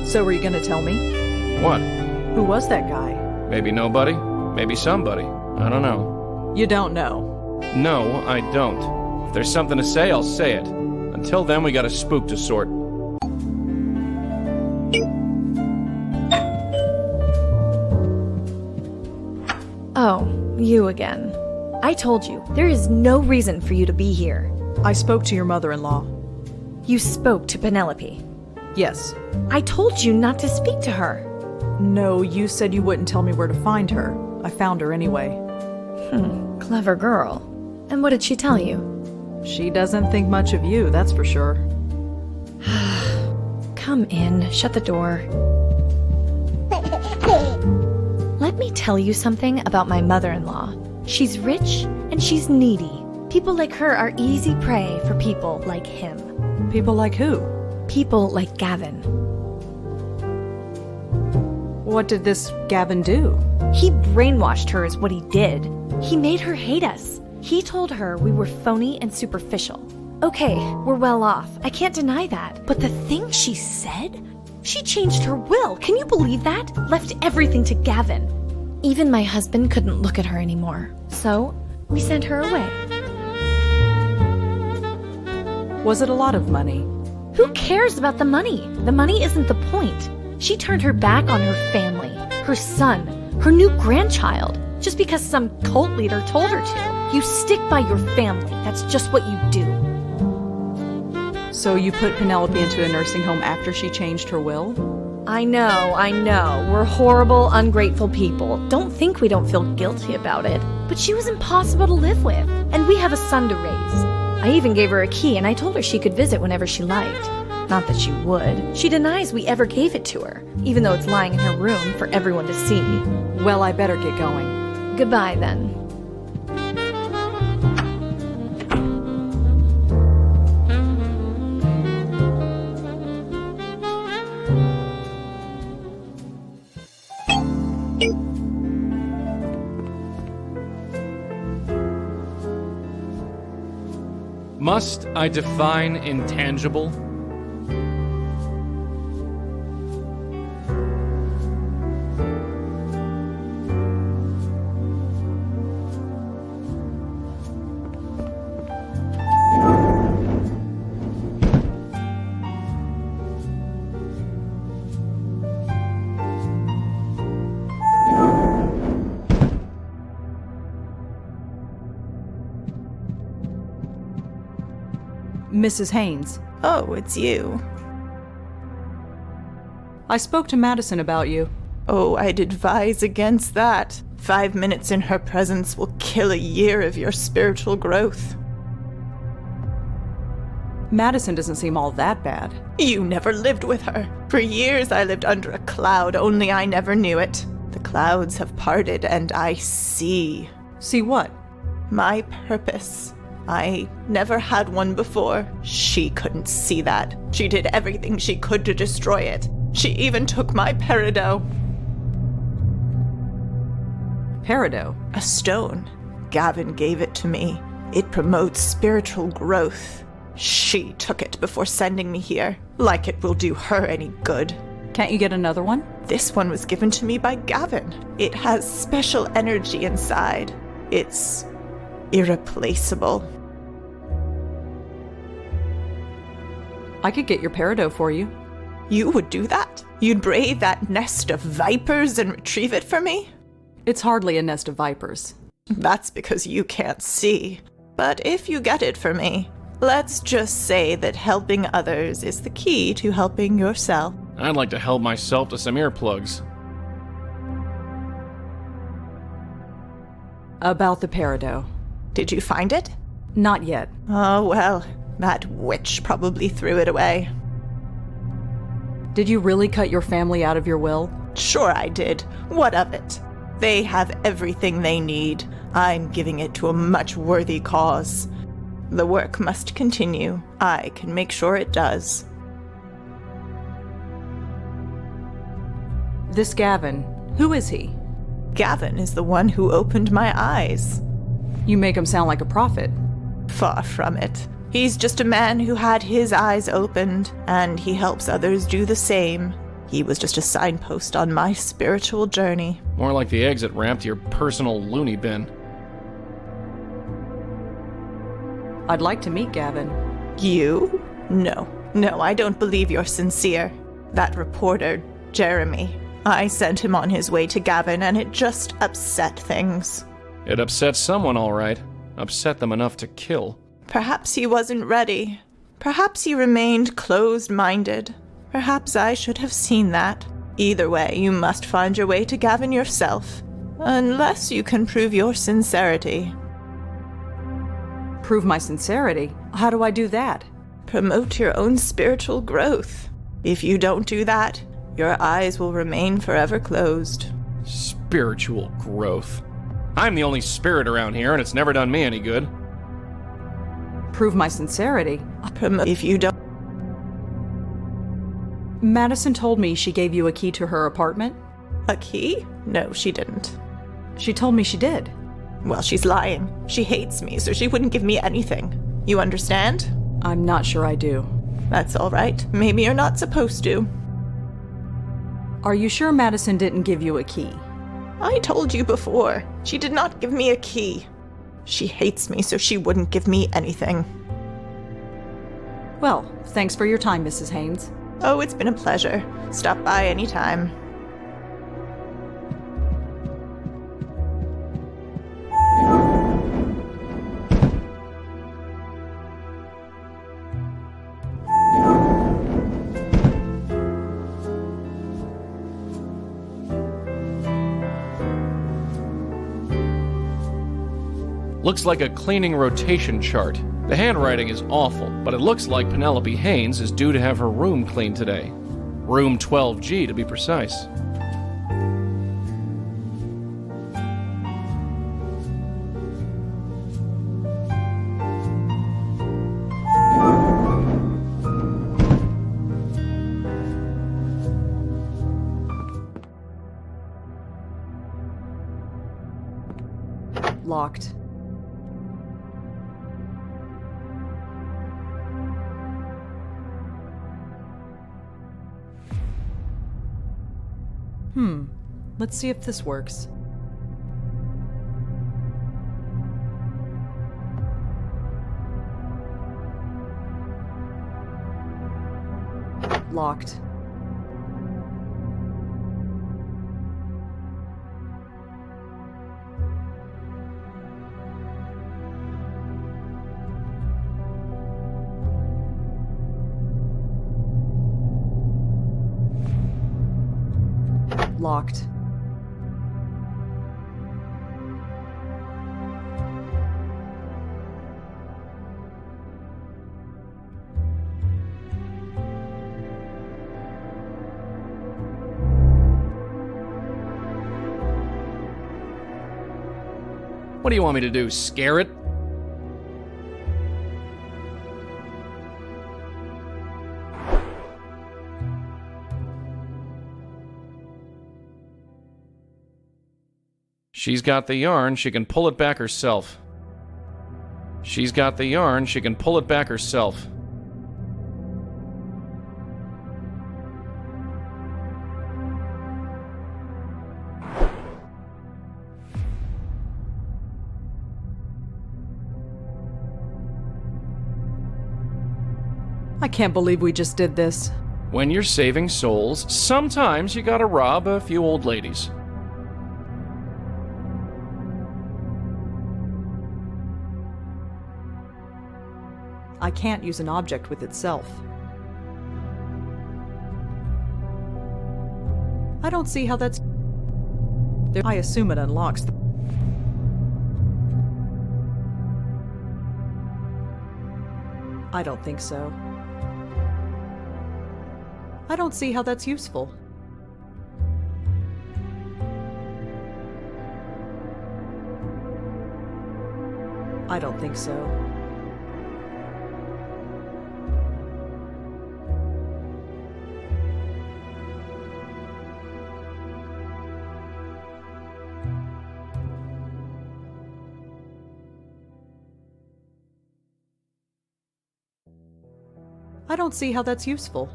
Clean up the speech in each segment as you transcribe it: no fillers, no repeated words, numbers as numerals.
So were you gonna tell me? What? Who was that guy? Maybe nobody? Maybe somebody. I don't know. You don't know. No, I don't. If there's something to say, I'll say it. Until then, we got a spook to sort. Oh, you again. I told you, there is no reason for you to be here. I spoke to your mother-in-law. You spoke to Penelope. Yes. I told you not to speak to her. No, you said you wouldn't tell me where to find her. I found her anyway. Clever girl. And what did she tell you? She doesn't think much of you, that's for sure. Come in, shut the door. Let me tell you something about my mother-in-law. She's rich and she's needy. People like her are easy prey for people like him. People like who? People like Gavin. What did this Gavin do? He brainwashed her is what he did. He made her hate us. He told her we were phony and superficial. Okay, we're well off. I can't deny that. But the thing she said? She changed her will. Can you believe that? Left everything to Gavin. Even my husband couldn't look at her anymore. So, we sent her away. Was it a lot of money? Who cares about the money? The money isn't the point. She turned her back on her family, her son, her new grandchild, just because some cult leader told her to. You stick by your family. That's just what you do. So you put Penelope into a nursing home after she changed her will? I know. We're horrible, ungrateful people. Don't think we don't feel guilty about it. But she was impossible to live with, and we have a son to raise. I even gave her a key, and I told her she could visit whenever she liked. Not that she would. She denies we ever gave it to her, even though it's lying in her room for everyone to see. Well, I better get going. Goodbye, then. Must I define intangible? Mrs. Haynes. Oh, it's you. I spoke to Madison about you. Oh, I'd advise against that. 5 minutes in her presence will kill a year of your spiritual growth. Madison doesn't seem all that bad. You never lived with her. For years I lived under a cloud, only I never knew it. The clouds have parted and I see. See what? My purpose. I never had one before. She couldn't see that. She did everything she could to destroy it. She even took my peridot. Peridot? A stone. Gavin gave it to me. It promotes spiritual growth. She took it before sending me here, like it will do her any good. Can't you get another one? This one was given to me by Gavin. It has special energy inside. It's irreplaceable. I could get your peridot for you. You would do that? You'd brave that nest of vipers and retrieve it for me? It's hardly a nest of vipers. That's because you can't see. But if you get it for me, let's just say that helping others is the key to helping yourself. I'd like to help myself to some earplugs. About the peridot. Did you find it? Not yet. Oh, well, that witch probably threw it away. Did you really cut your family out of your will? Sure I did. What of it? They have everything they need. I'm giving it to a much worthy cause. The work must continue. I can make sure it does. This Gavin, who is he? Gavin is the one who opened my eyes. You make him sound like a prophet. Far from it. He's just a man who had his eyes opened, and he helps others do the same. He was just a signpost on my spiritual journey. More like the exit ramp to your personal loony bin. I'd like to meet Gavin. You? No, I don't believe you're sincere. That reporter, Jeremy, I sent him on his way to Gavin and it just upset things. It upset someone, all right. Upset them enough to kill. Perhaps he wasn't ready. Perhaps he remained closed-minded. Perhaps I should have seen that. Either way, you must find your way to Gavin yourself. Unless you can prove your sincerity. Prove my sincerity? How do I do that? Promote your own spiritual growth. If you don't do that, your eyes will remain forever closed. Spiritual growth. I'm the only spirit around here, and it's never done me any good. Prove my sincerity? If you don't... Madison told me she gave you a key to her apartment. A key? No, she didn't. She told me she did. Well, she's lying. She hates me, so she wouldn't give me anything. You understand? I'm not sure I do. That's all right. Maybe you're not supposed to. Are you sure Madison didn't give you a key? I told you before. She did not give me a key. She hates me, so she wouldn't give me anything. Well, thanks for your time, Mrs. Haynes. Oh, it's been a pleasure. Stop by anytime. Looks like a cleaning rotation chart. The handwriting is awful, but it looks like Penelope Haynes is due to have her room cleaned today. Room 12G to be precise. Locked. Let's see if this works. Locked. Locked. What do you want me to do, scare it? She's got the yarn, she can pull it back herself. She's got the yarn, she can pull it back herself. I can't believe we just did this. When you're saving souls, sometimes you gotta rob a few old ladies. I can't use an object with itself. I don't see how that's... I assume it unlocks the... I don't think so. I don't see how that's useful. I don't think so. I don't see how that's useful.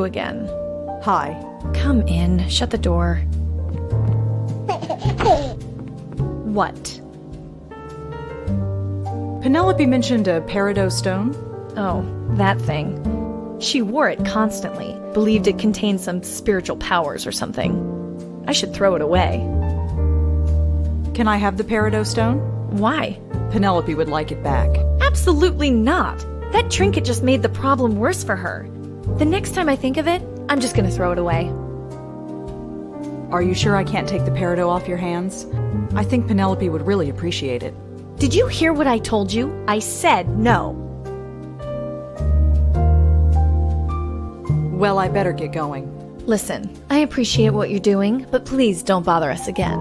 you again. Hi. Come in. Shut the door. What? Penelope mentioned a peridot stone. Oh, that thing. She wore it constantly, believed it contained some spiritual powers or something. I should throw it away. Can I have the peridot stone? Why? Penelope would like it back. Absolutely not! That trinket just made the problem worse for her. The next time I think of it, I'm just gonna throw it away. Are you sure I can't take the peridot off your hands? I think Penelope would really appreciate it. Did you hear what I told you? I said no. Well, I better get going. Listen, I appreciate what you're doing, but please don't bother us again.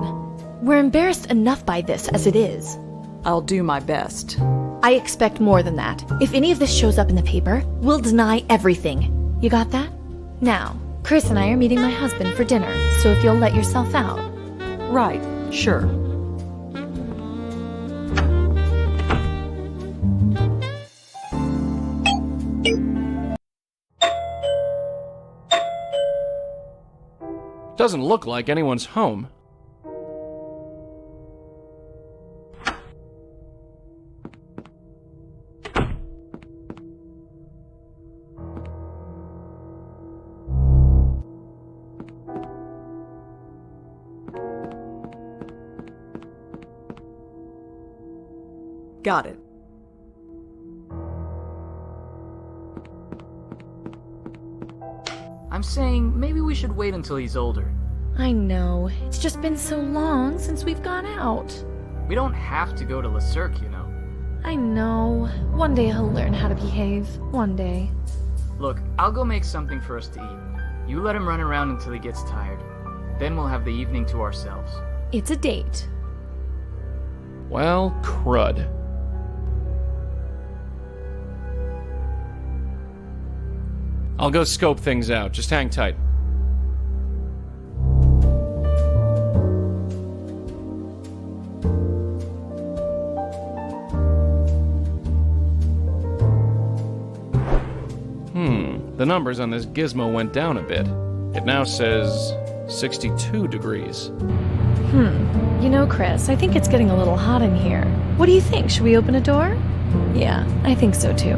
We're embarrassed enough by this as it is. I'll do my best. I expect more than that. If any of this shows up in the paper, we'll deny everything. You got that? Now, Chris and I are meeting my husband for dinner, so if you'll let yourself out. Right, sure. Doesn't look like anyone's home. Got it. I'm saying maybe we should wait until he's older. I know. It's just been so long since we've gone out. We don't have to go to Le Cirque, you know. I know. One day he'll learn how to behave. One day. Look, I'll go make something for us to eat. You let him run around until he gets tired. Then we'll have the evening to ourselves. It's a date. Well, crud. I'll go scope things out. Just hang tight. The numbers on this gizmo went down a bit. It now says 62 degrees. You know, Chris, I think it's getting a little hot in here. What do you think? Should we open a door? Yeah, I think so too.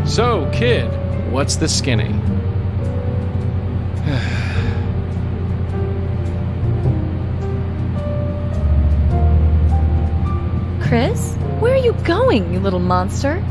So, kid, what's the skinny? Chris? Where are you going, you little monster?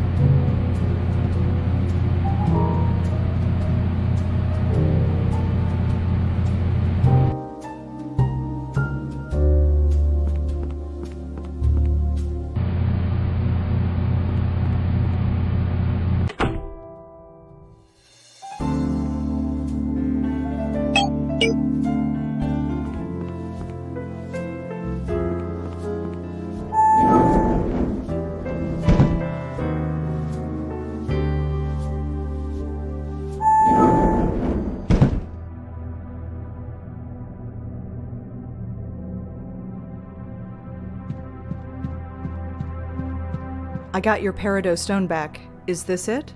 I got your peridot stone back. Is this it?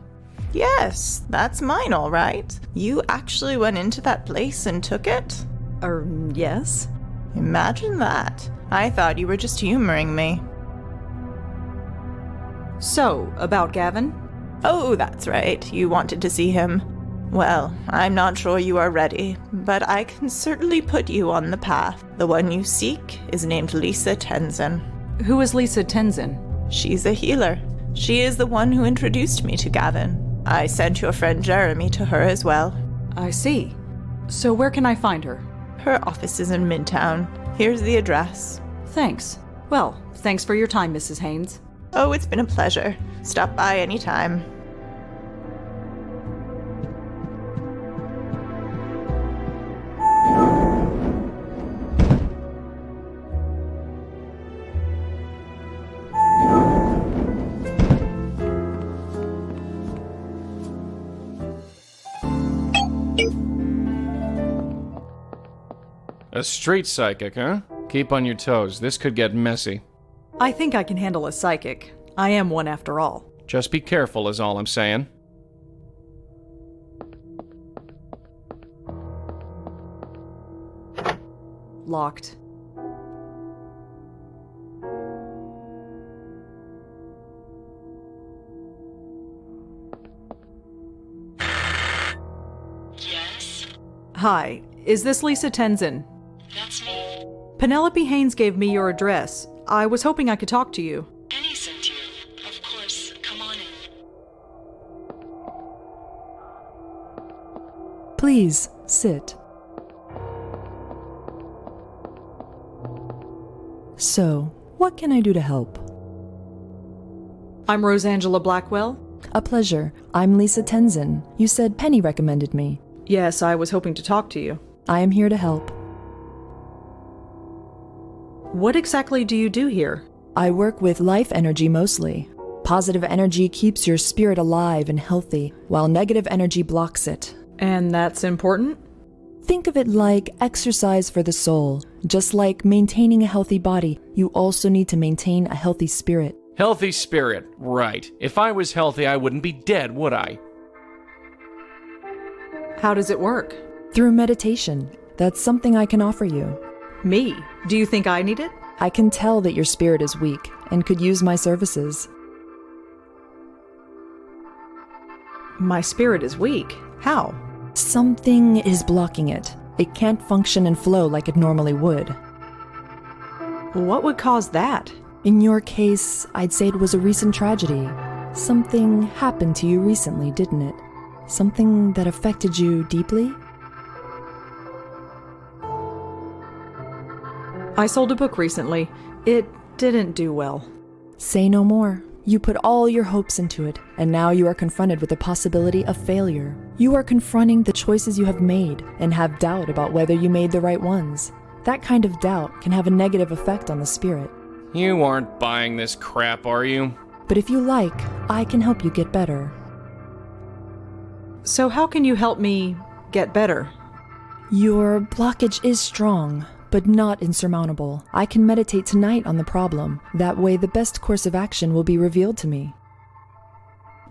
Yes, that's mine, all right. You actually went into that place and took it? Yes? Imagine that. I thought you were just humoring me. So, about Gavin? Oh, that's right. You wanted to see him. Well, I'm not sure you are ready, but I can certainly put you on the path. The one you seek is named Lisa Tenzin. Who is Lisa Tenzin? She's a healer. She is the one who introduced me to Gavin. I sent your friend Jeremy to her as well. I see. So where can I find her? Her office is in Midtown. Here's the address. Thanks. Well, thanks for your time, Mrs. Haynes. Oh, it's been a pleasure. Stop by anytime. A street psychic, huh? Keep on your toes. This could get messy. I think I can handle a psychic. I am one after all. Just be careful is all I'm saying. Locked. Yes, Hi, is this Lisa Tenzin? that's me. Penelope Haynes gave me your address. I was hoping I could talk to you. Penny sent you. Of course, come on in. Please, sit. So, what can I do to help? I'm Rosangela Blackwell. A pleasure. I'm Lisa Tenzin. You said Penny recommended me. Yes, I was hoping to talk to you. I am here to help. What exactly do you do here? I work with life energy mostly. Positive energy keeps your spirit alive and healthy, while negative energy blocks it. And that's important? Think of it like exercise for the soul. Just like maintaining a healthy body, you also need to maintain a healthy spirit. Healthy spirit, right. If I was healthy, I wouldn't be dead, would I? How does it work? Through meditation. That's something I can offer you. Me? Do you think I need it? I can tell that your spirit is weak and could use my services. My spirit is weak. How? Something is blocking it. It can't function and flow like it normally would. What would cause that? In your case, I'd say it was a recent tragedy. Something happened to you recently, didn't it? Something that affected you deeply? I sold a book recently. It didn't do well. Say no more. You put all your hopes into it, and now you are confronted with the possibility of failure. You are confronting the choices you have made and have doubt about whether you made the right ones. That kind of doubt can have a negative effect on the spirit. You aren't buying this crap, are you? But if you like, I can help you get better. So how can you help me get better? Your blockage is strong, but not insurmountable. I can meditate tonight on the problem. That way, the best course of action will be revealed to me.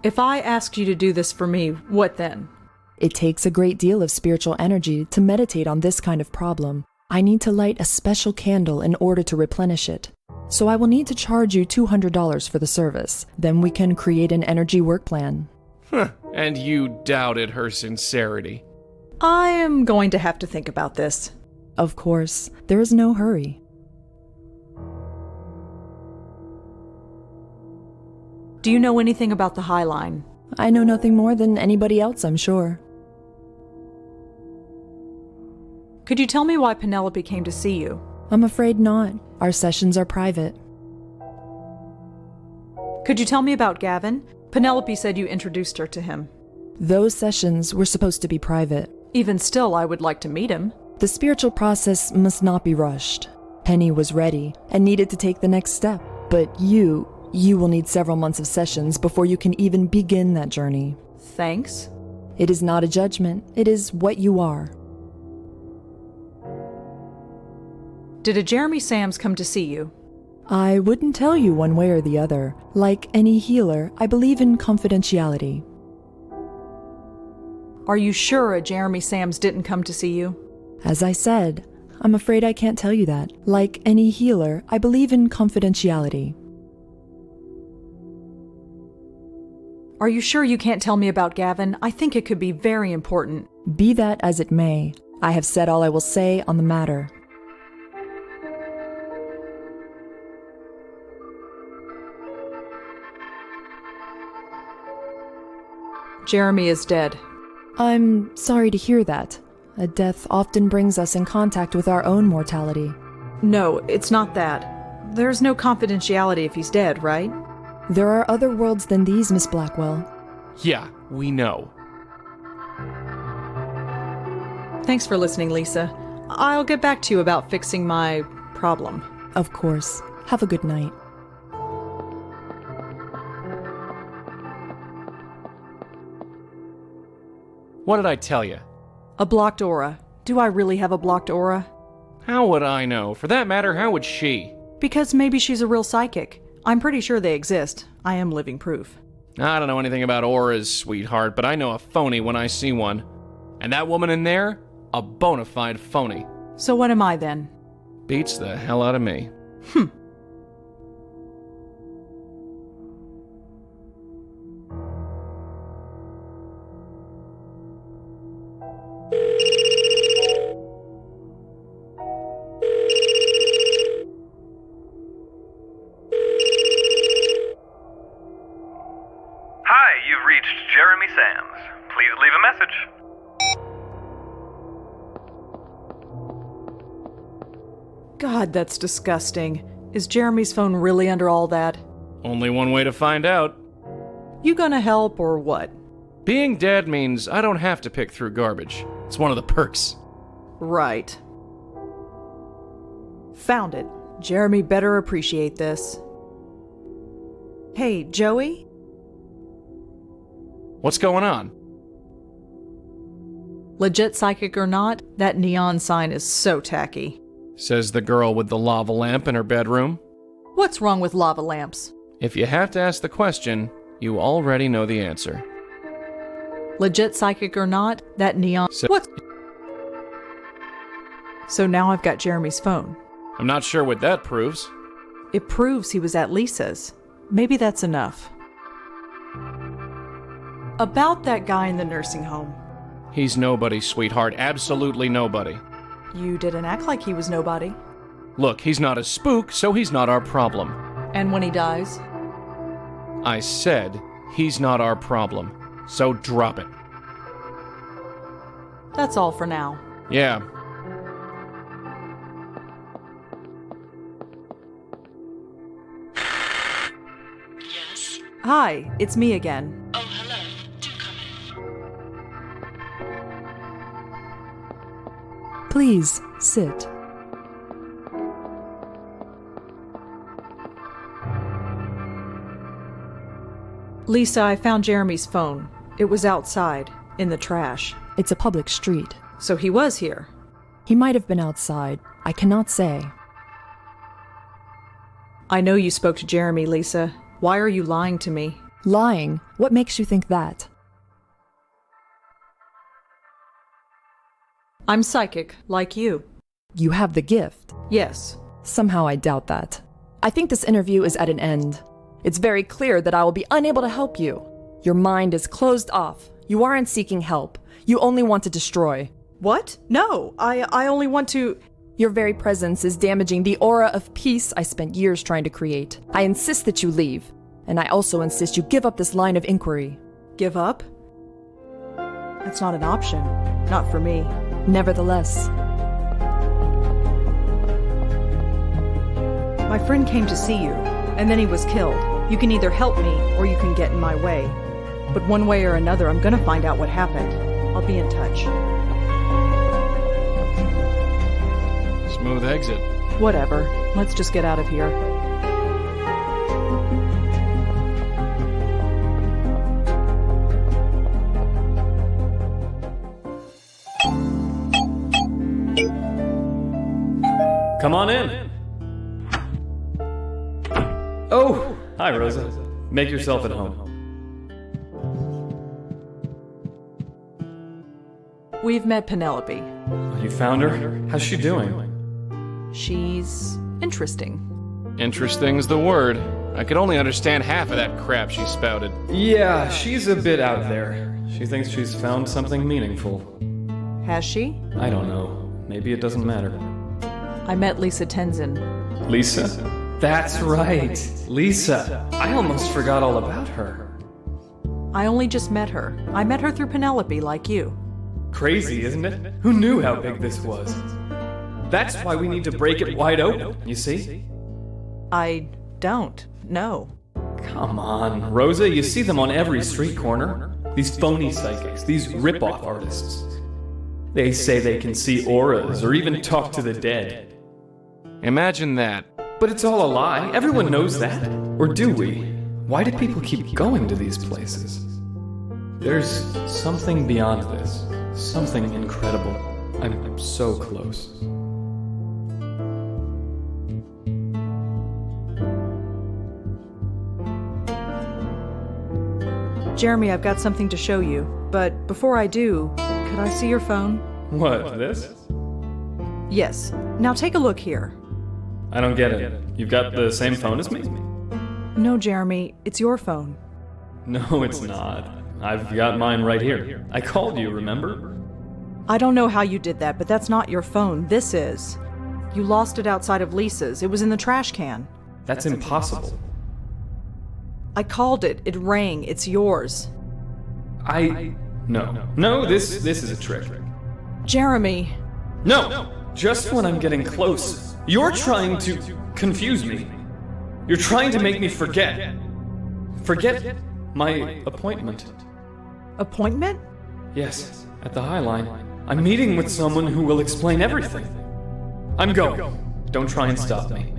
If I asked you to do this for me, what then? It takes a great deal of spiritual energy to meditate on this kind of problem. I need to light a special candle in order to replenish it. So I will need to charge you $200 for the service. Then we can create an energy work plan. And you doubted her sincerity. I am going to have to think about this. Of course, there is no hurry. Do you know anything about the High Line? I know nothing more than anybody else, I'm sure. Could you tell me why Penelope came to see you? I'm afraid not. Our sessions are private. Could you tell me about Gavin? Penelope said you introduced her to him. Those sessions were supposed to be private. Even still, I would like to meet him. The spiritual process must not be rushed. Penny was ready and needed to take the next step. But you will need several months of sessions before you can even begin that journey. Thanks. It is not a judgment. It is what you are. Did a Jeremy Sams come to see you? I wouldn't tell you one way or the other. Like any healer, I believe in confidentiality. Are you sure a Jeremy Sams didn't come to see you? As I said, I'm afraid I can't tell you that. Like any healer, I believe in confidentiality. Are you sure you can't tell me about Gavin? I think it could be very important. Be that as it may, I have said all I will say on the matter. Jeremy is dead. I'm sorry to hear that. A death often brings us in contact with our own mortality. No, it's not that. There's no confidentiality if he's dead, right? There are other worlds than these, Miss Blackwell. Yeah, we know. Thanks for listening, Lisa. I'll get back to you about fixing my problem. Of course. Have a good night. What did I tell you? A blocked aura. Do I really have a blocked aura? How would I know? For that matter, how would she? Because maybe she's a real psychic. I'm pretty sure they exist. I am living proof. I don't know anything about auras, sweetheart, but I know a phony when I see one. And that woman in there? A bona fide phony. So what am I then? Beats the hell out of me. Hi, you've reached Jeremy Sands. Please leave a message. God, that's disgusting. Is Jeremy's phone really under all that? Only one way to find out. You gonna help or what? Being dead means I don't have to pick through garbage. It's one of the perks. Right. Found it. Jeremy better appreciate this. Hey, Joey? What's going on? Legit psychic or not, that neon sign is so tacky. Says the girl with the lava lamp in her bedroom. What's wrong with lava lamps? If you have to ask the question, you already know the answer. Legit psychic or not, that neon... What? So now I've got Jeremy's phone. I'm not sure what that proves. It proves he was at Lisa's. Maybe that's enough. About that guy in the nursing home. He's nobody, sweetheart. Absolutely nobody. You didn't act like he was nobody. Look, he's not a spook, so he's not our problem. And when he dies? I said he's not our problem. So drop it. That's all for now. Yeah. Yes? Hi, it's me again. Oh, hello. Do come in. Please, sit. Lisa, I found Jeremy's phone. It was outside, in the trash. It's a public street. So he was here. He might have been outside. I cannot say. I know you spoke to Jeremy, Lisa. Why are you lying to me? Lying? What makes you think that? I'm psychic, like you. You have the gift. Yes. Somehow I doubt that. I think this interview is at an end. It's very clear that I will be unable to help you. Your mind is closed off. You aren't seeking help. You only want to destroy. What? No, I only want to... Your very presence is damaging the aura of peace I spent years trying to create. I insist that you leave. And I also insist you give up this line of inquiry. Give up? That's not an option. Not for me. Nevertheless, my friend came to see you, and then he was killed. You can either help me, or you can get in my way. But one way or another, I'm gonna find out what happened. I'll be in touch. Smooth exit. Whatever. Let's just get out of here. Come on in. Oh, hi, Rosa. Make yourself at home. We've met Penelope. You found her? How's she doing? She's interesting. Interesting's the word. I could only understand half of that crap she spouted. Yeah, she's a bit out there. She thinks she's found something meaningful. Has she? I don't know. Maybe it doesn't matter. I met Lisa Tenzin. Lisa? That's right. Lisa. I almost forgot all about her. I only just met her. I met her through Penelope, like you. Crazy, isn't it? Who knew how big this was? That's why we need to break it wide open, you see? I don't know. Come on, Rosa, you see them on every street corner. These phony psychics, these rip-off artists. They say they can see auras or even talk to the dead. Imagine that. But it's all a lie. Everyone knows that. Or do we? Why do people keep going to these places? There's something beyond this. Something incredible. I'm so close. Jeremy, I've got something to show you. But before I do, could I see your phone? What, this? Yes. Now take a look here. I don't get it. You've got the same phone as me? No, Jeremy, it's your phone. No, it's not. I've got mine right here. I called you, remember? I don't know how you did that, but that's not your phone. This is. You lost it outside of Lisa's. It was in the trash can. That's impossible. I called it. It rang. It's yours. No, this is a trick. Jeremy. No! Just when I'm getting close, you're trying to confuse me. You're trying to make me forget. Forget my appointment. Appointment? Yes, at the High Line. I'm meeting with someone who will explain everything. I'm going. Don't try and stop me.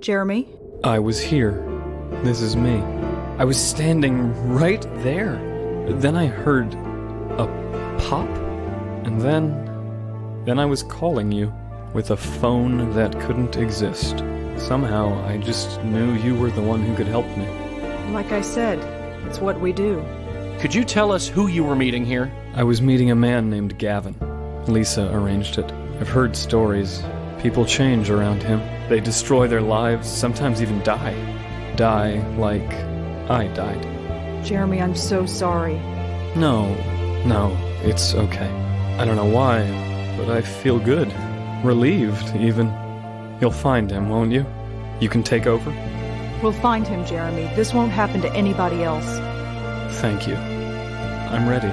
Jeremy? I was here. This is me. I was standing right there. Then I heard a pop, and then I was calling you with a phone that couldn't exist. Somehow, I just knew you were the one who could help me. Like I said, it's what we do. Could you tell us who you were meeting here? I was meeting a man named Gavin. Lisa arranged it. I've heard stories. People change around him. They destroy their lives, sometimes even die. Die like I died. Jeremy, I'm so sorry. No, it's okay. I don't know why, but I feel good. Relieved, even. You'll find him, won't you? You can take over? We'll find him, Jeremy. This won't happen to anybody else. Thank you. I'm ready.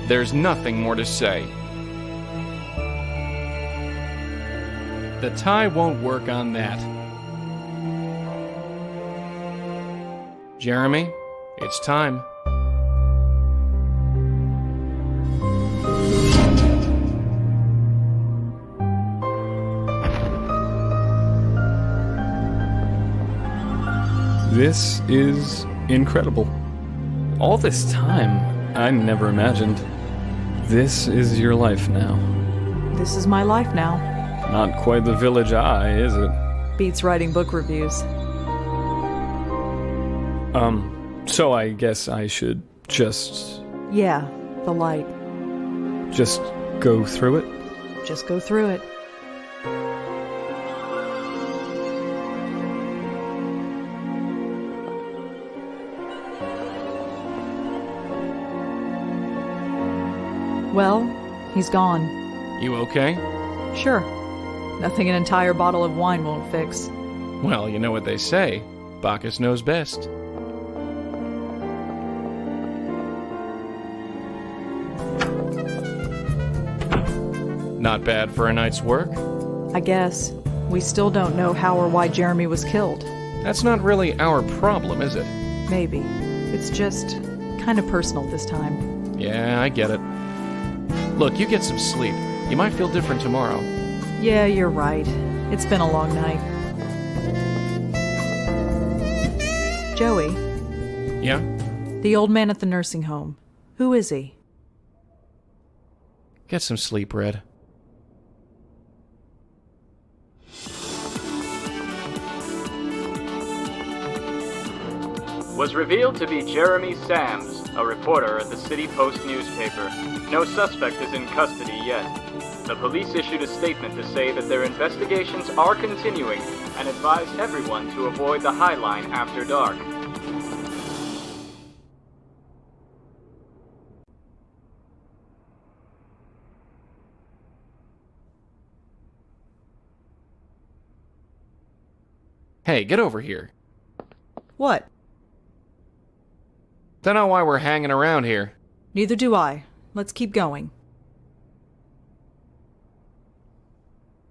There's nothing more to say. The tie won't work on that. Jeremy, it's time. This is incredible. All this time, I never imagined. This is your life now. This is my life now. Not quite the village eye, is it? Beats writing book reviews. So I guess I should just... Yeah, the light. just go through it? Just go through it. Well, he's gone. You okay? Sure. Nothing an entire bottle of wine won't fix. Well, you know what they say. Bacchus knows best. Not bad for a night's work. I guess. We still don't know how or why Jeremy was killed. That's not really our problem, is it? Maybe. It's just kind of personal this time. Yeah, I get it. Look, you get some sleep. You might feel different tomorrow. Yeah, you're right. It's been a long night. Joey, Yeah? the old man at the nursing home. Who is he? Get some sleep, Red. Was revealed to be Jeremy Sams, a reporter at the City Post newspaper. No suspect is in custody yet. The police issued a statement to say that their investigations are continuing and advise everyone to avoid the High Line after dark. Hey, get over here. What? Don't know why we're hanging around here. Neither do I. Let's keep going.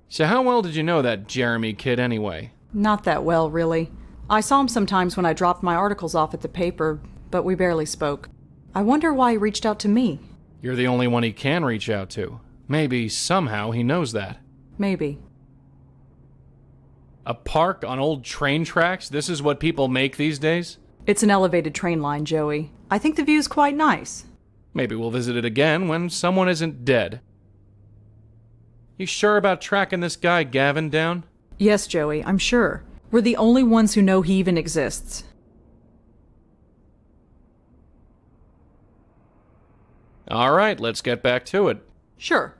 So how well did you know that Jeremy kid anyway? Not that well, really. I saw him sometimes when I dropped my articles off at the paper. but we barely spoke. I wonder why he reached out to me. You're the only one he can reach out to. Maybe somehow he knows that. Maybe. A park on old train tracks? This is what people make these days? It's an elevated train line, Joey. I think the view's quite nice. Maybe we'll visit it again when someone isn't dead. You sure about tracking this guy Gavin down? Yes, Joey, I'm sure. We're the only ones who know he even exists. All right, let's get back to it. Sure.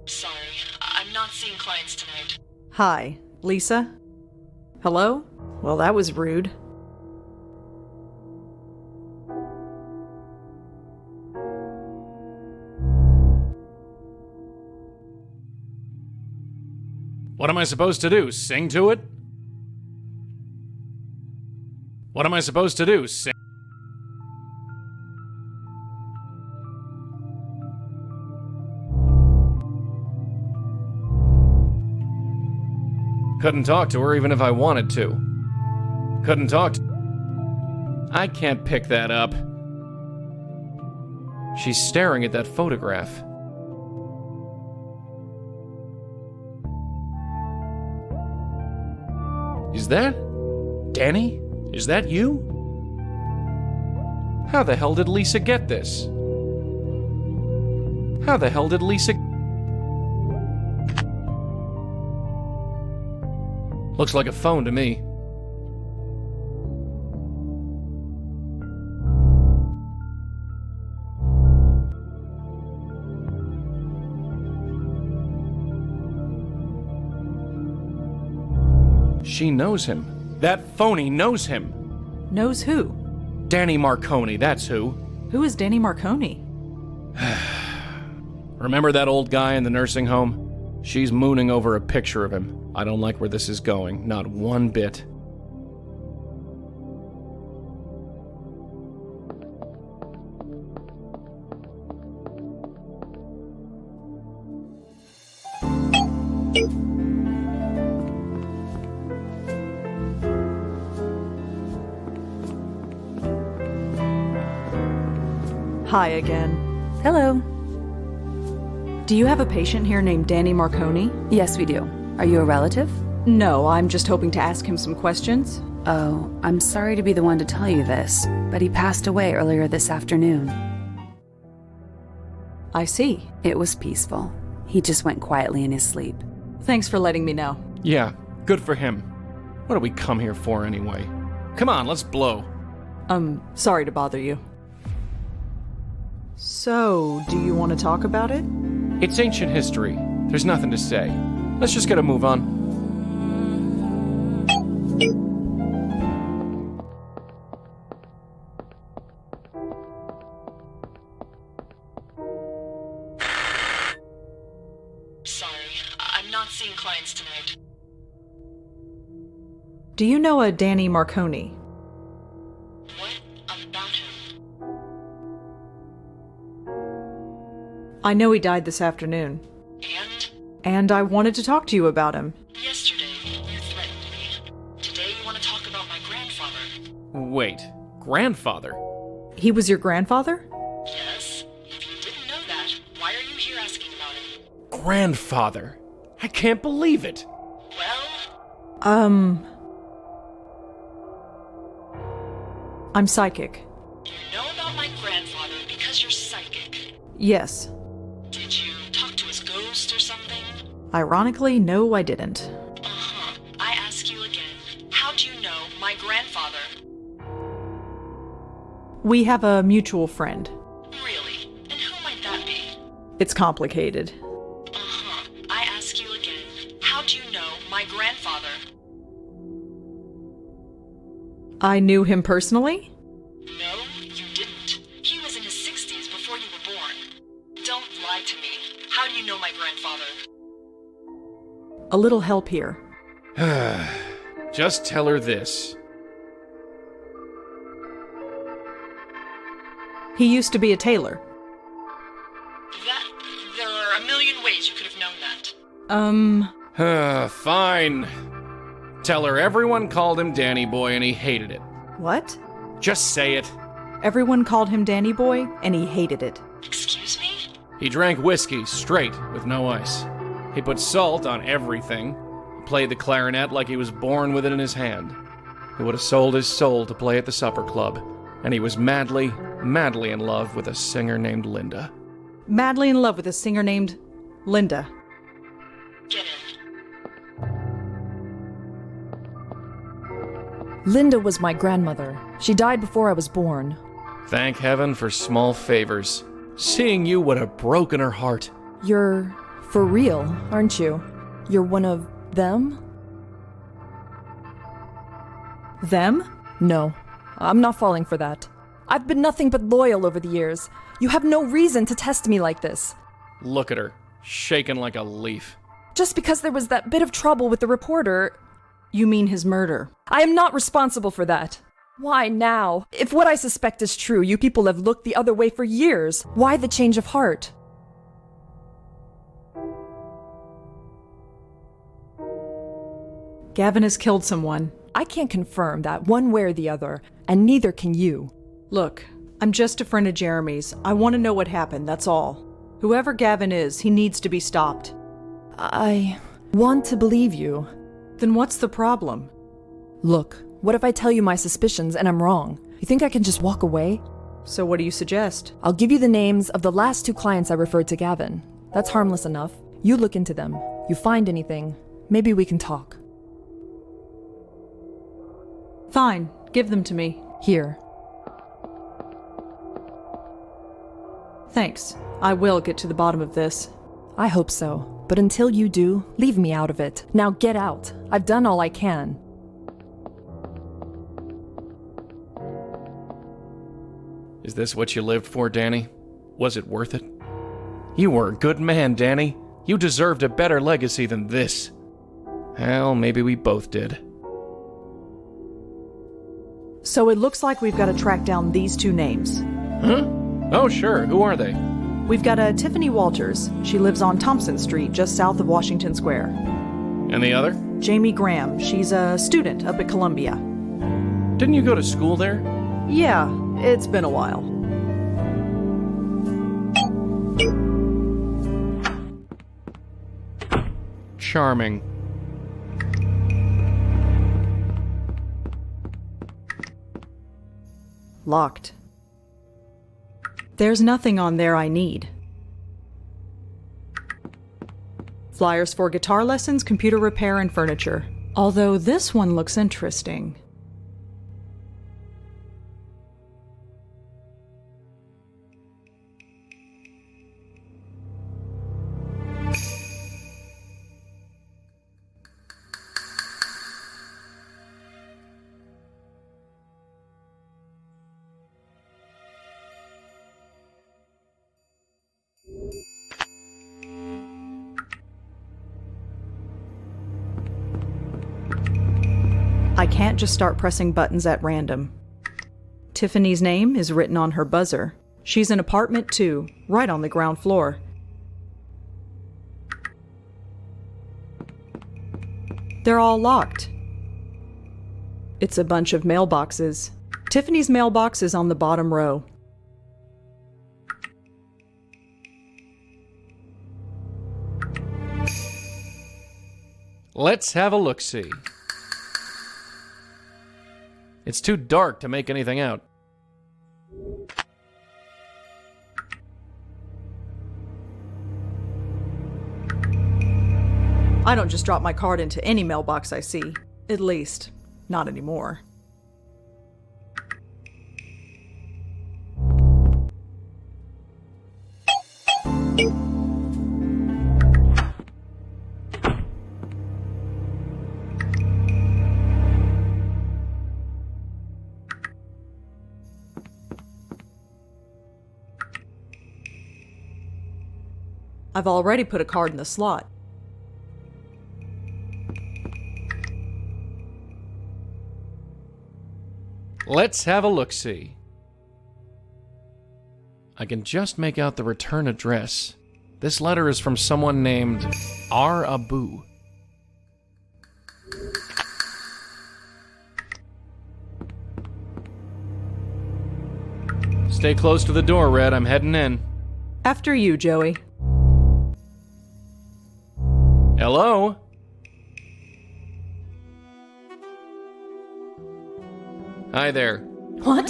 Sorry, I'm not seeing clients tonight. Hi, Lisa? Hello? Well, that was rude. What am I supposed to do? Sing to it? What am I supposed to do? Sing? Couldn't talk to her even if I wanted to. Couldn't talk to... I can't pick that up. She's staring at that photograph. Is that... Danny? Is that you? How the hell did Lisa get this? How the hell did Lisa... Looks like a phone to me. She knows him. That phony knows him. Knows who? Danny Marconi, that's who. Who is Danny Marconi? Remember that old guy in the nursing home? She's mooning over a picture of him. I don't like where this is going, not one bit. Hi again. Hello. Do you have a patient here named Danny Marconi? Yes, we do. Are you a relative? No, I'm just hoping to ask him some questions. Oh, I'm sorry to be the one to tell you this, but he passed away earlier this afternoon. I see. It was peaceful. He just went quietly in his sleep. Thanks for letting me know. Yeah, good for him. What do we come here for anyway? Come on, let's blow. Sorry to bother you. So, do you want to talk about it? It's ancient history. There's nothing to say. Let's just get a move on. Sorry, I'm not seeing clients tonight. Do you know a Danny Marconi? What about him? I know he died this afternoon. And I wanted to talk to you about him. Yesterday, you threatened me. Today, you want to talk about my grandfather. Wait, grandfather? He was your grandfather? Yes. If you didn't know that, why are you here asking about him? Grandfather? I can't believe it. Well, I'm psychic. you know about my grandfather because you're psychic. Yes. Did you talk to his ghost or something? Ironically, no, I didn't. Uh-huh. I ask you again, how do you know my grandfather? We have a mutual friend. Really? And who might that be? It's complicated. Uh-huh. I ask you again, how do you know my grandfather? I knew him personally? No, you didn't. He was in his 60s before you were born. Don't lie to me. How do you know my grandfather? A little help here. Just tell her this. He used to be a tailor. There are a million ways you could have known that. Fine. Tell her everyone called him Danny Boy and he hated it. What? Just say it. Everyone called him Danny Boy, and he hated it. Excuse me? He drank whiskey straight with no ice. He put salt on everything. He played the clarinet like he was born with it in his hand. He would have sold his soul to play at the supper club. And he was madly, madly in love with a singer named Linda. Madly in love with a singer named Linda. Get in. Linda was my grandmother. She died before I was born. Thank heaven for small favors. Seeing you would have broken her heart. You're for real, aren't you? You're one of them? Them? No, I'm not falling for that. I've been nothing but loyal over the years. You have no reason to test me like this. Look at her, shaking like a leaf. Just because there was that bit of trouble with the reporter... You mean his murder? I am not responsible for that. Why now? If what I suspect is true, you people have looked the other way for years. Why the change of heart? Gavin has killed someone. I can't confirm that one way or the other, and neither can you. Look, I'm just a friend of Jeremy's. I want to know what happened, that's all. Whoever Gavin is, he needs to be stopped. I want to believe you. Then what's the problem? Look, what if I tell you my suspicions and I'm wrong? You think I can just walk away? So what do you suggest? I'll give you the names of the last 2 clients I referred to Gavin. That's harmless enough. You look into them. You find anything, maybe we can talk. Fine, give them to me. Here. Thanks. I will get to the bottom of this. I hope so. But until you do, leave me out of it. Now get out. I've done all I can. Is this what you lived for, Danny? Was it worth it? You were a good man, Danny. You deserved a better legacy than this. Well, maybe we both did. So it looks like we've got to track down these 2 names. Huh? Oh, sure. Who are they? We've got a Tiffany Walters. She lives on Thompson Street, just south of Washington Square. And the other? Jamie Graham. She's a student up at Columbia. Didn't you go to school there? Yeah, it's been a while. Charming. Locked. There's nothing on there I need. Flyers for guitar lessons, computer repair, and furniture. Although this one looks interesting. I can't just start pressing buttons at random. Tiffany's name is written on her buzzer. She's in apartment 2, right on the ground floor. They're all locked. It's a bunch of mailboxes. Tiffany's mailbox is on the bottom row. Let's have a look-see. It's too dark to make anything out. I don't just drop my card into any mailbox I see. At least, not anymore. I've already put a card in the slot. Let's have a look-see. I can just make out the return address. This letter is from someone named R. Abu. Stay close to the door, Red. I'm heading in. After you, Joey. Hello? Hi there. What?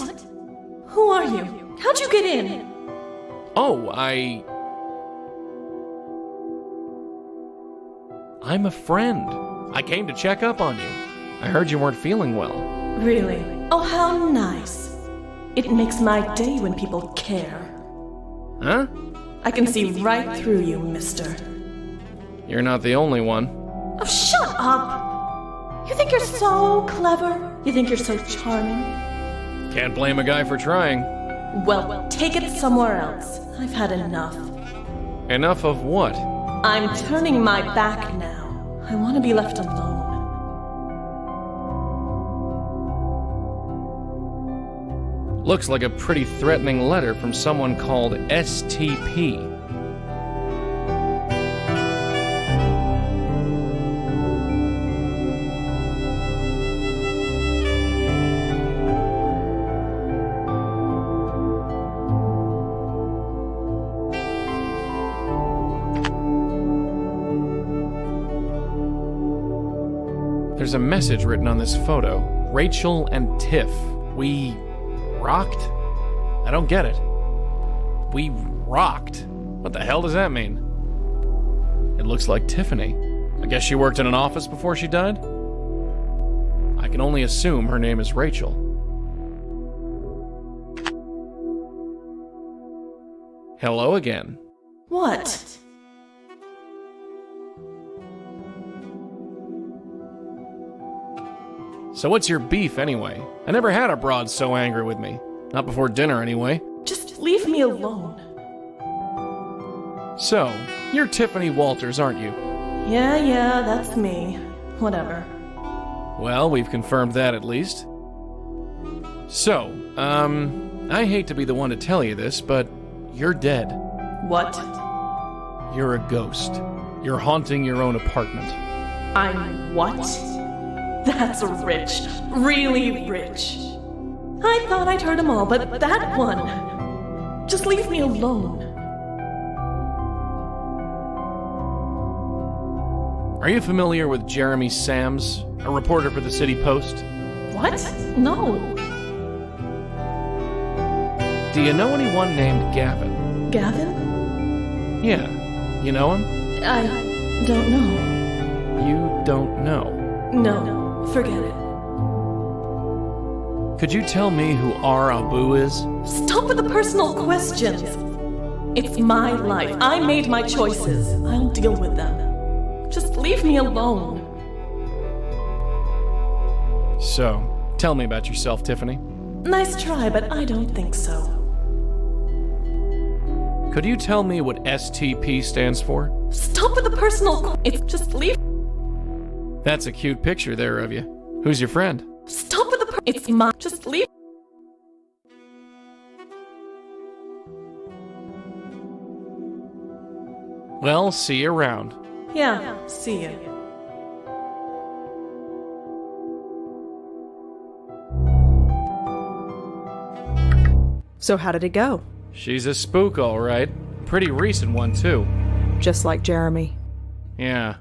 Who are you? How'd you get in? Oh, I'm a friend. I came to check up on you. I heard you weren't feeling well. Really? Oh, how nice. It makes my day when people care. Huh? I can see right through you, mister. You're not the only one. Oh, shut up! You think you're so clever? You think you're so charming? Can't blame a guy for trying. Well, take it somewhere else. I've had enough. Enough of what? I'm turning my back now. I want to be left alone. Looks like a pretty threatening letter from someone called STP. There's a message written on this photo. Rachel and Tiff. We rocked? I don't get it. We rocked? What the hell does that mean? It looks like Tiffany. I guess she worked in an office before she died? I can only assume her name is Rachel. Hello again. What? So what's your beef anyway? I never had a broad so angry with me. Not before dinner anyway. Just leave me alone. So, you're Tiffany Walters, aren't you? Yeah, that's me. Whatever. Well, we've confirmed that at least. So, I hate to be the one to tell you this, but you're dead. What? You're a ghost. You're haunting your own apartment. I'm what? That's rich. Really rich. I thought I'd heard them all, but that one... Just leave me alone. Are you familiar with Jeremy Sams, a reporter for the City Post? What? No. Do you know anyone named Gavin? Gavin? Yeah. You know him? I don't know. You don't know? No, forget it. Could you tell me who R. Abu is? Stop with the personal questions. It's my life. I made my choices. I'll deal with them. Just leave me alone. So, tell me about yourself, Tiffany. Nice try, but I don't think so. Could you tell me what STP stands for? Stop with the personal It's just leave. That's a cute picture there of you. Who's your friend? Stop with the It's my Just leave. Well, see you around. Yeah, see you. So how did it go? She's a spook, all right. Pretty recent one, too. Just like Jeremy. Yeah.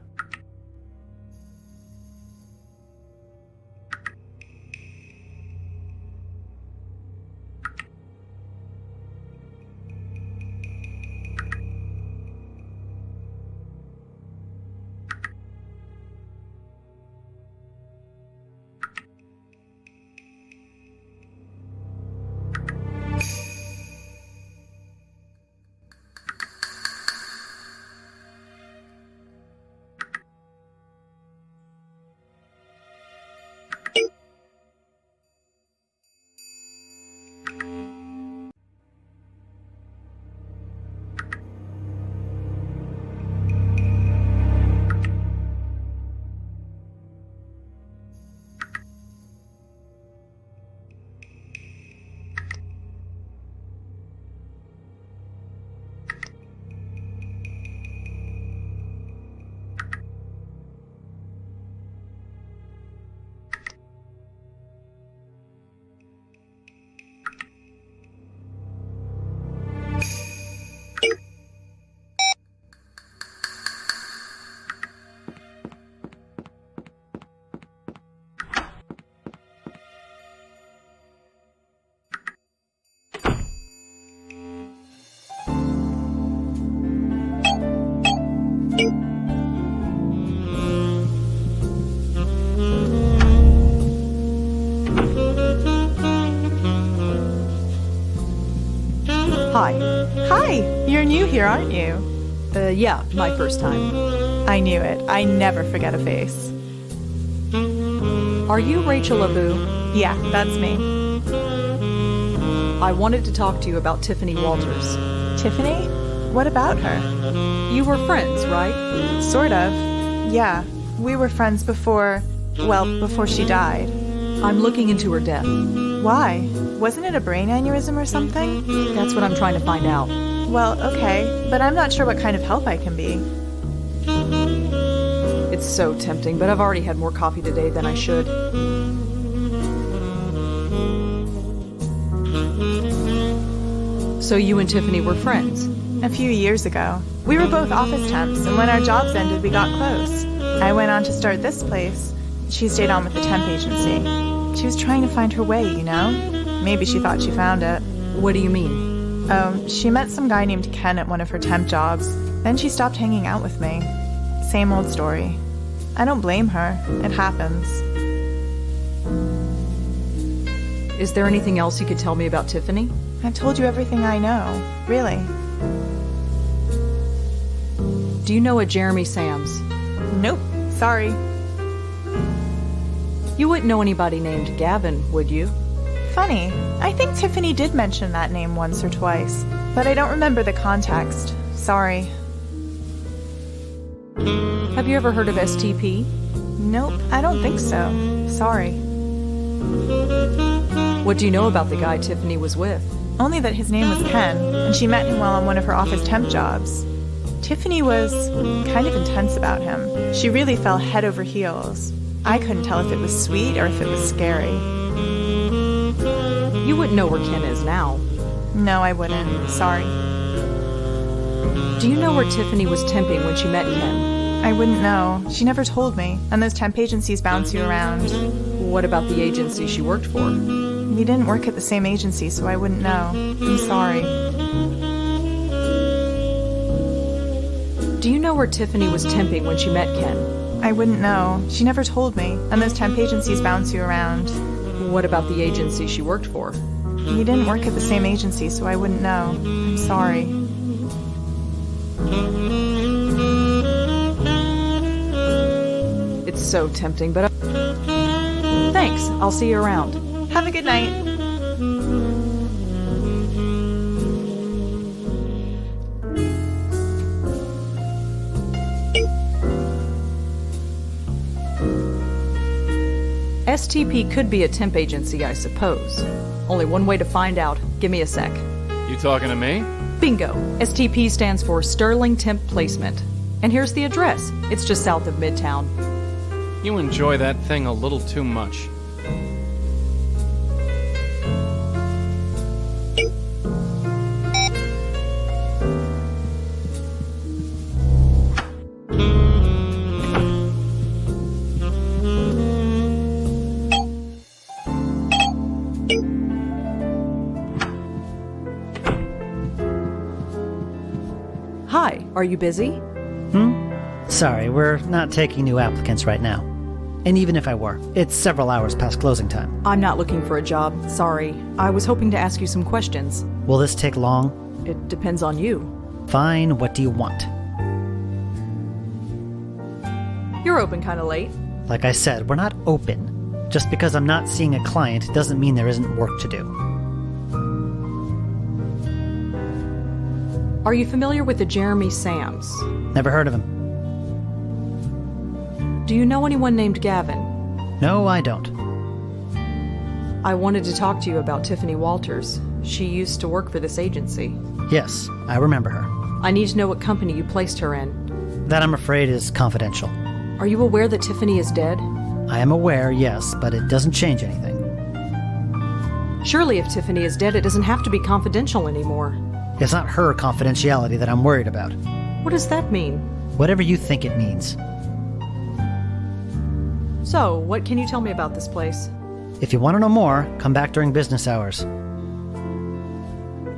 Hi. Hi! You're new here, aren't you? Yeah, my first time. I knew it. I never forget a face. Are you Rachel Abu? Yeah, that's me. I wanted to talk to you about Tiffany Walters. Tiffany? What about her? You were friends, right? Sort of. Yeah, we were friends before she died. I'm looking into her death. Why? Wasn't it a brain aneurysm or something? That's what I'm trying to find out. Well, okay, but I'm not sure what kind of help I can be. It's so tempting, but I've already had more coffee today than I should. So you and Tiffany were friends? A few years ago. We were both office temps, and when our jobs ended, we got close. I went on to start this place. She stayed on with the temp agency. She was trying to find her way, you know? Maybe she thought she found it. What do you mean? She met some guy named Ken at one of her temp jobs. Then she stopped hanging out with me. Same old story. I don't blame her. It happens. Is there anything else you could tell me about Tiffany? I've told you everything I know. Really. Do you know a Jeremy Sams? Nope. Sorry. You wouldn't know anybody named Gavin, would you? Funny. I think Tiffany did mention that name once or twice, but I don't remember the context. Sorry. Have you ever heard of STP? Nope, I don't think so. Sorry. What do you know about the guy Tiffany was with? Only that his name was Ken, and she met him while on one of her office temp jobs. Tiffany was kind of intense about him. She really fell head over heels. I couldn't tell if it was sweet or if it was scary. You wouldn't know where Ken is now. No, I wouldn't. Sorry. Do you know where Tiffany was temping when she met Ken? I wouldn't know. She never told me, and those temp agencies bounce you around. What about the agency she worked for? We didn't work at the same agency, so I wouldn't know. I'm sorry. Do you know where Tiffany was temping when she met Ken? I wouldn't know. She never told me, and those temp agencies bounce you around. What about the agency she worked for? We didn't work at the same agency, so I wouldn't know. I'm sorry. It's so tempting, but... Thanks. I'll see you around. Have a good night. STP could be a temp agency, I suppose. Only one way to find out. Give me a sec. You talking to me? Bingo. STP stands for Sterling Temp Placement. And here's the address. It's just south of Midtown. You enjoy that thing a little too much. Hi, are you busy? Sorry, we're not taking new applicants right now. And even if I were, it's several hours past closing time. I'm not looking for a job, sorry. I was hoping to ask you some questions. Will this take long? It depends on you. Fine, what do you want? You're open kinda late. Like I said, we're not open. Just because I'm not seeing a client doesn't mean there isn't work to do. Are you familiar with the Jeremy Sams? Never heard of him. Do you know anyone named Gavin? No, I don't. I wanted to talk to you about Tiffany Walters. She used to work for this agency. Yes, I remember her. I need to know what company you placed her in. That, I'm afraid, is confidential. Are you aware that Tiffany is dead? I am aware, yes, but it doesn't change anything. Surely if Tiffany is dead, it doesn't have to be confidential anymore. It's not her confidentiality that I'm worried about. What does that mean? Whatever you think it means. So, what can you tell me about this place? If you want to know more, come back during business hours.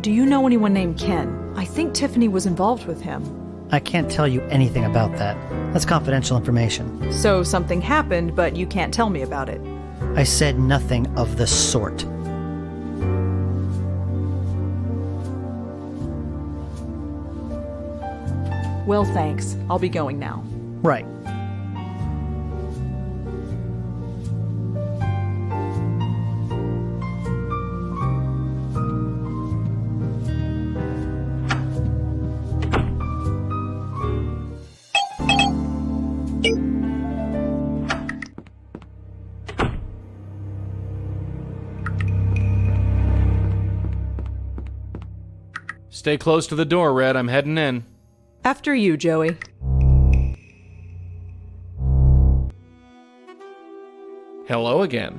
Do you know anyone named Ken? I think Tiffany was involved with him. I can't tell you anything about that. That's confidential information. So something happened, but you can't tell me about it. I said nothing of the sort. Well, thanks. I'll be going now. Right. Stay close to the door, Red. I'm heading in. After you, Joey. Hello again.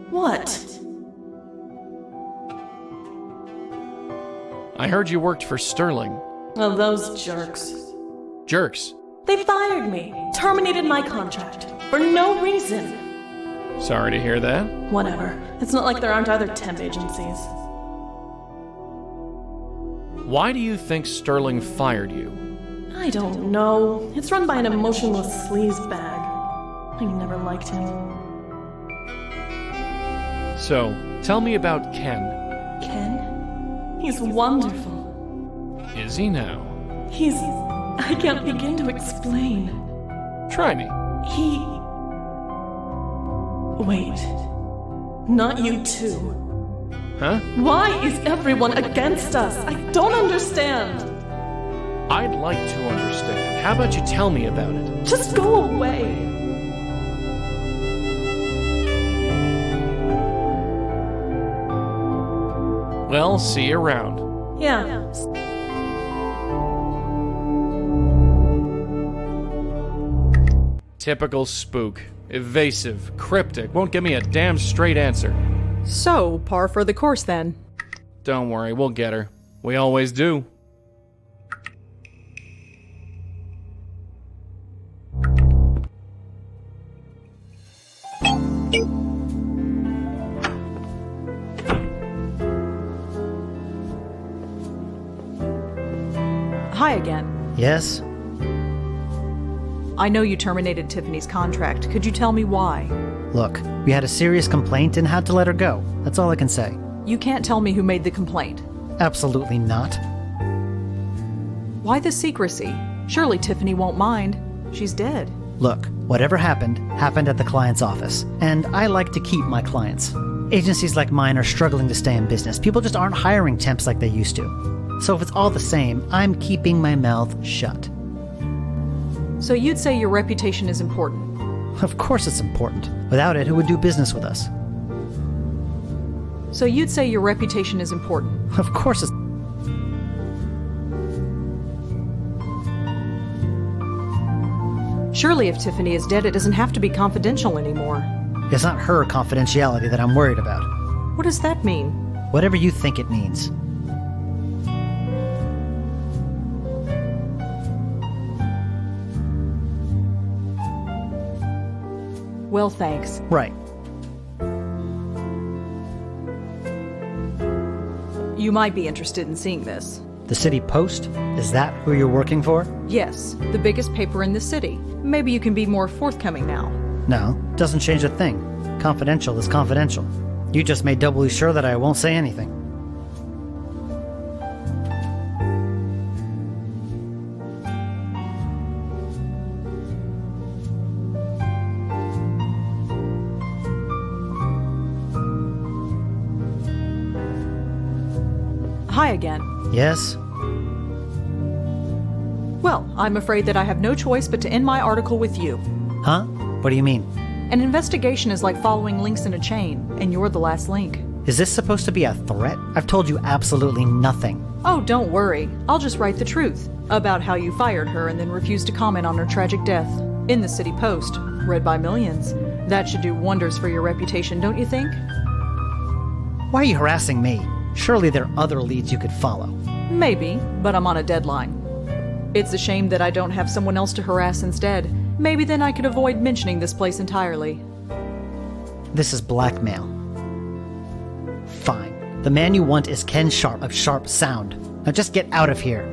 What? I heard you worked for Sterling. Oh, those jerks. Jerks. They fired me, terminated my contract, for no reason. Sorry to hear that. Whatever. It's not like there aren't other temp agencies. Why do you think Sterling fired you? I don't know. It's run by an emotionless sleazebag. I never liked him. So, tell me about Ken. Ken? He's wonderful. Is he now? I can't begin to explain. Try me. Wait. Not you too. Huh? Why is everyone against us? I don't understand. I'd like to understand. How about you tell me about it? Just go away. Well, see you around. Yeah. Typical spook. Evasive, cryptic, won't give me a damn straight answer. So, par for the course then. Don't worry, we'll get her. We always do. Hi again. Yes? I know you terminated Tiffany's contract. Could you tell me why? Look, we had a serious complaint and had to let her go. That's all I can say. You can't tell me who made the complaint. Absolutely not. Why the secrecy? Surely Tiffany won't mind. She's dead. Look, whatever happened, happened at the client's office. And I like to keep my clients. Agencies like mine are struggling to stay in business. People just aren't hiring temps like they used to. So if it's all the same, I'm keeping my mouth shut. So you'd say your reputation is important? Of course it's important. Without it, who would do business with us? So you'd say your reputation is important? Of course it's... Surely if Tiffany is dead, it doesn't have to be confidential anymore. It's not her confidentiality that I'm worried about. What does that mean? Whatever you think it means. Well, thanks. Right. You might be interested in seeing this. The City Post? Is that who you're working for? Yes, the biggest paper in the city. Maybe you can be more forthcoming now. No, doesn't change a thing. Confidential is confidential. You just made doubly sure that I won't say anything. Hi again. Yes? Well, I'm afraid that I have no choice but to end my article with you. Huh? What do you mean? An investigation is like following links in a chain, and you're the last link. Is this supposed to be a threat? I've told you absolutely nothing. Oh, don't worry. I'll just write the truth about how you fired her and then refused to comment on her tragic death. In the City Post, read by millions. That should do wonders for your reputation, don't you think? Why are you harassing me? Surely there are other leads you could follow. Maybe, but I'm on a deadline. It's a shame that I don't have someone else to harass instead. Maybe then I could avoid mentioning this place entirely. This is blackmail. Fine. The man you want is Ken Sharp of Sharp Sound. Now just get out of here.